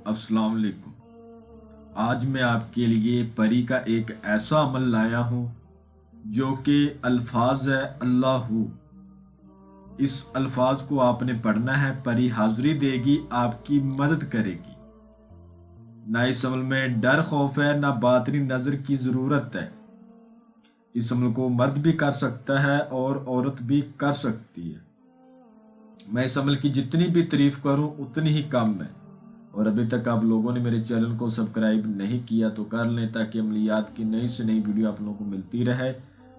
अस्सलाम वालेकुम। आज मैं आपके लिए परी का एक ऐसा अमल लाया हूँ जो कि अल्फाज है अल्लाहू। इस अल्फाज को आपने पढ़ना है, परी हाजिरी देगी, आपकी मदद करेगी। ना इस अमल में डर खौफ है, ना बातनी नज़र की ज़रूरत है। इस अमल को मर्द भी कर सकता है और औरत भी कर सकती है। मैं इस अमल की जितनी भी तारीफ करूं उतनी ही कम है। और अभी तक आप लोगों ने मेरे चैनल को सब्सक्राइब नहीं किया तो कर लें, ताकि अमलियात की नई से नई वीडियो आप लोगों को मिलती रहे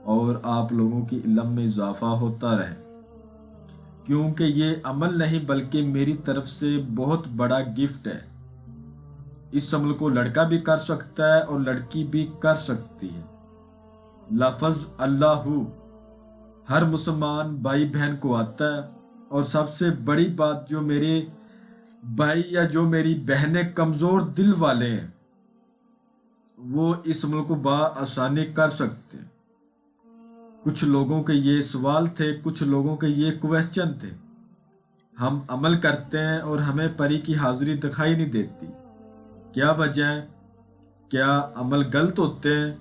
और आप लोगों की इल्म में इजाफा होता रहे। क्योंकि ये अमल नहीं बल्कि मेरी तरफ से बहुत बड़ा गिफ्ट है। इस अमल को लड़का भी कर सकता है और लड़की भी कर सकती है। लफ्ज़ अल्लाहू हर मुसलमान भाई बहन को आता है। और सबसे बड़ी बात, जो मेरे भाई या जो मेरी बहनें कमज़ोर दिल वाले हैं वो इस अमल को बआसानी कर सकते हैं। कुछ लोगों के ये सवाल थे, कुछ लोगों के ये क्वेश्चन थे। हम अमल करते हैं और हमें परी की हाजिरी दिखाई नहीं देती। क्या वजह है? क्या अमल गलत होते हैं?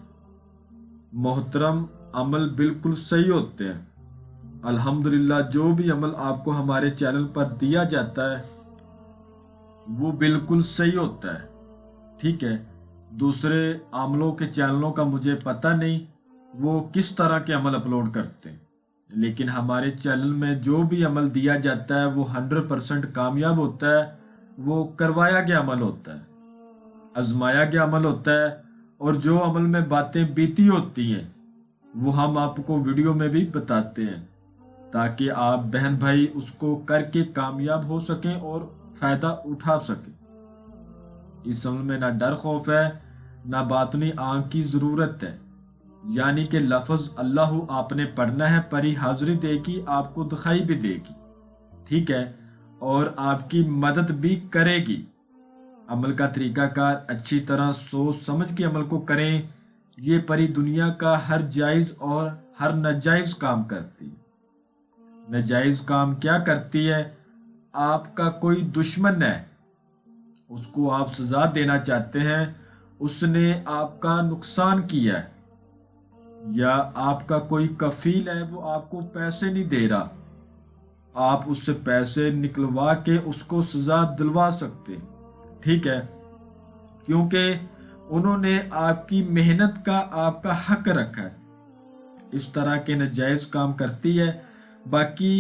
मोहतरम, अमल बिल्कुल सही होते हैं। अल्हम्दुलिल्लाह, जो भी अमल आपको हमारे चैनल पर दिया जाता है वो बिल्कुल सही होता है। ठीक है, दूसरे आमलों के चैनलों का मुझे पता नहीं वो किस तरह के अमल अपलोड करते हैं, लेकिन हमारे चैनल में जो भी अमल दिया जाता है वो 100% कामयाब होता है। वो करवाया गया अमल होता है, आजमाया गया अमल होता है। और जो अमल में बातें बीती होती हैं वो हम आपको वीडियो में भी बताते हैं, ताकि आप बहन भाई उसको करके कामयाब हो सकें और फ़ायदा उठा सकें। इस अमल में ना डर खौफ है, ना बातनी आंख की ज़रूरत है। यानी कि लफ्ज़ अल्लाहू आपने पढ़ना है, परी हाजिरी देगी, आपको दिखाई भी देगी। ठीक है, और आपकी मदद भी करेगी। अमल का तरीकाकार अच्छी तरह सोच समझ के अमल को करें। ये परी दुनिया का हर जायज़ और हर नाजायज़ काम करती है। नाजायज़ काम क्या करती है? आपका कोई दुश्मन है, उसको आप सज़ा देना चाहते हैं, उसने आपका नुकसान किया है, या आपका कोई कफील है वो आपको पैसे नहीं दे रहा, आप उससे पैसे निकलवा के उसको सज़ा दिलवा सकते हैं। ठीक है, क्योंकि उन्होंने आपकी मेहनत का आपका हक रखा है। इस तरह के नाजायज़ काम करती है। बाकी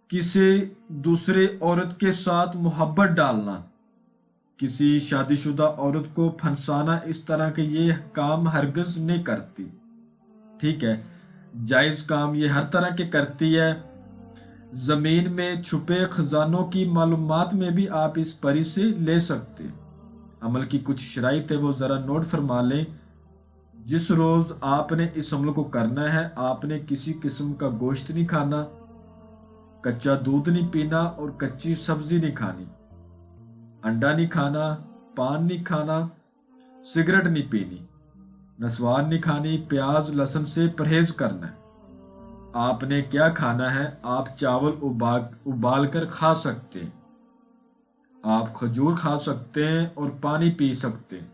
किसी दूसरे औरत के साथ मोहब्बत डालना, किसी शादीशुदा औरत को फंसाना, इस तरह के ये काम हरगिज़ नहीं करती। ठीक है, जायज़ काम ये हर तरह के करती है। ज़मीन में छुपे खजानों की मालूमात में भी आप इस परी से ले सकते हैं। अमल की कुछ शराइत है, वो ज़रा नोट फरमा लें। जिस रोज़ आपने इस अमल को करना है, आपने किसी किस्म का गोश्त नहीं खाना, कच्चा दूध नहीं पीना और कच्ची सब्जी नहीं खानी, अंडा नहीं खाना, पान नहीं खाना, सिगरेट नहीं पीनी, नस्वान नहीं खानी, प्याज लहसुन से परहेज करना है। आपने क्या खाना है? आप चावल उबाल कर खा सकते हैं, आप खजूर खा सकते हैं और पानी पी सकते हैं।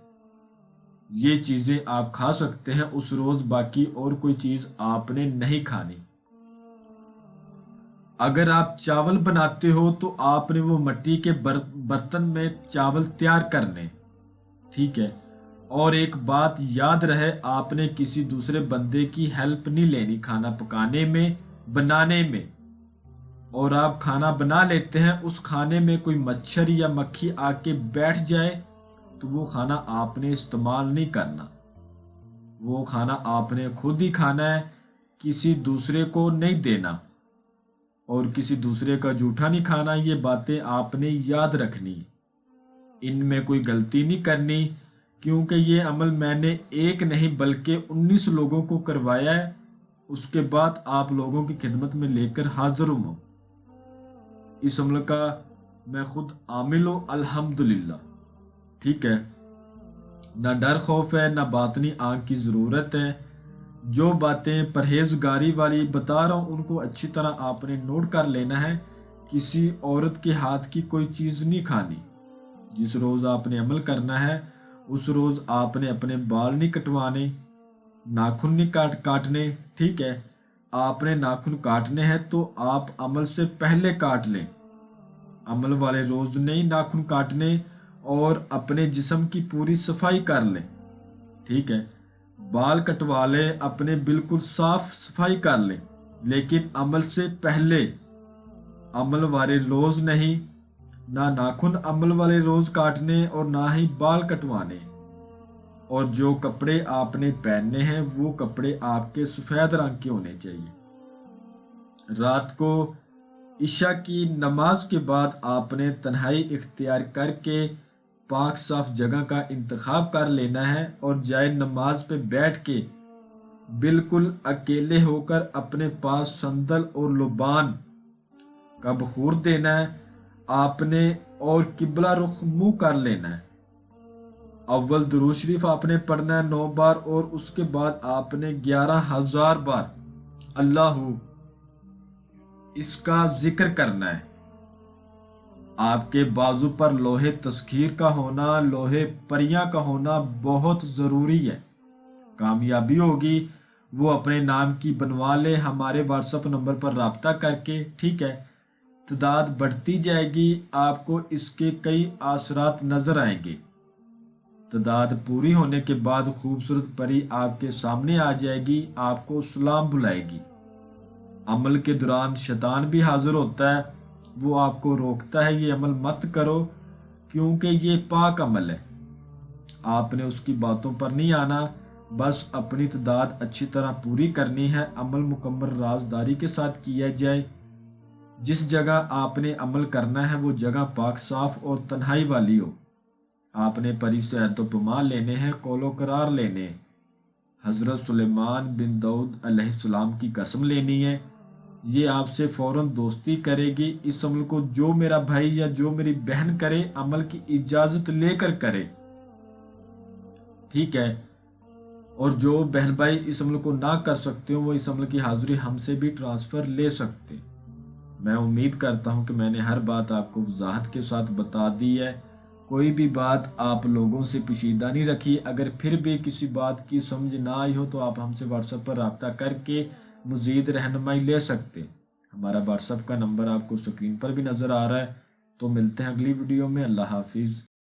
ये चीज़ें आप खा सकते हैं उस रोज़, बाकी और कोई चीज़ आपने नहीं खानी। अगर आप चावल बनाते हो तो आपने वो मिट्टी के बर्तन में चावल तैयार करने। ठीक है, और एक बात याद रहे, आपने किसी दूसरे बंदे की हेल्प नहीं लेनी खाना पकाने में, बनाने में। और आप खाना बना लेते हैं, उस खाने में कोई मच्छर या मक्खी आके बैठ जाए तो वो खाना आपने इस्तेमाल नहीं करना। वो खाना आपने खुद ही खाना है, किसी दूसरे को नहीं देना और किसी दूसरे का जूठा नहीं खाना। ये बातें आपने याद रखनी, इनमें कोई गलती नहीं करनी। क्योंकि ये अमल मैंने एक नहीं बल्कि 19 लोगों को करवाया है। उसके बाद आप लोगों की खिदमत में लेकर हाजिर हूँ। इस अमल का मैं खुद आमिल हूँ, अल्हम्दुलिल्लाह। ठीक है, ना डर खौफ है, ना बातनी आंख की ज़रूरत है। जो बातें परहेजगारी वाली बता रहा हूँ उनको अच्छी तरह आपने नोट कर लेना है। किसी औरत के हाथ की कोई चीज़ नहीं खानी, جس روز آپ نے عمل کرنا ہے اس روز آپ نے اپنے بال نہیں کٹوانے، ناخن نہیں کاٹنے، ٹھیک ہے؟ آپ نے ناخن کاٹنے ہیں تو آپ عمل سے پہلے کاٹ لیں، عمل والے روز نہیں ناخن کاٹنے، اور اپنے جسم کی پوری صفائی کر لیں، ٹھیک ہے؟ بال کٹوا لیں، اپنے بالکل صاف صفائی کر لیں، لیکن عمل سے پہلے عمل والے روز نہیں، نہ ناخن عمل والے روز کاٹنے اور نہ ہی بال کٹوانے، اور جو کپڑے آپ نے پہننے ہیں وہ کپڑے آپ کے سفید رنگ کے ہونے چاہیے۔ رات کو عشاء کی نماز کے بعد آپ نے تنہائی اختیار کر کے پاک صاف جگہ کا انتخاب کر لینا ہے اور جائے نماز پہ بیٹھ کے بالکل اکیلے ہو کر اپنے پاس صندل اور لبان کا بخور دینا ہے آپ نے، اور قبلہ رخ منہ کر لینا ہے۔ اول درود شریف آپ نے پڑھنا ہے 9 بار، اور اس کے بعد آپ نے 11,000 بار اللہ اس کا ذکر کرنا ہے۔ آپ کے بازو پر لوہے تسخیر کا ہونا، لوہے پریاں کا ہونا بہت ضروری ہے۔ کامیابی ہوگی وہ اپنے نام کی بنوا لے ہمارے واٹس ایپ نمبر پر رابطہ کر کے، ٹھیک ہے؟ تعداد بڑھتی جائے گی، آپ کو اس کے کئی اثرات نظر آئیں گے۔ تعداد پوری ہونے کے بعد خوبصورت پری آپ کے سامنے آ جائے گی، آپ کو سلام بلائے گی۔ عمل کے دوران شیطان بھی حاضر ہوتا ہے، وہ آپ کو روکتا ہے یہ عمل مت کرو کیونکہ یہ پاک عمل ہے، آپ نے اس کی باتوں پر نہیں آنا، بس اپنی تعداد اچھی طرح پوری کرنی ہے، عمل مکمل رازداری کے ساتھ کیا جائے۔ جس جگہ آپ نے عمل کرنا ہے وہ جگہ پاک صاف اور تنہائی والی ہو۔ آپ نے پری سے عہد و پیمان لینے ہیں، قول و قرار لینے ہیں، حضرت سلیمان بن داؤد علیہ السلام کی قسم لینی ہے، یہ آپ سے فوراً دوستی کرے گی۔ اس عمل کو جو میرا بھائی یا جو میری بہن کرے عمل کی اجازت لے کر کرے، ٹھیک ہے؟ اور جو بہن بھائی اس عمل کو نہ کر سکتے ہو وہ اس عمل کی حاضری ہم سے بھی ٹرانسفر لے سکتے۔ میں امید کرتا ہوں کہ میں نے ہر بات آپ کو وضاحت کے ساتھ بتا دی ہے، کوئی بھی بات آپ لوگوں سے پوشیدہ نہیں رکھی۔ اگر پھر بھی کسی بات کی سمجھ نہ آئی ہو تو آپ ہم سے واٹس ایپ پر رابطہ کر کے مزید رہنمائی لے سکتے۔ ہمارا واٹس ایپ کا نمبر آپ کو سکرین پر بھی نظر آ رہا ہے۔ تو ملتے ہیں اگلی ویڈیو میں، اللہ حافظ۔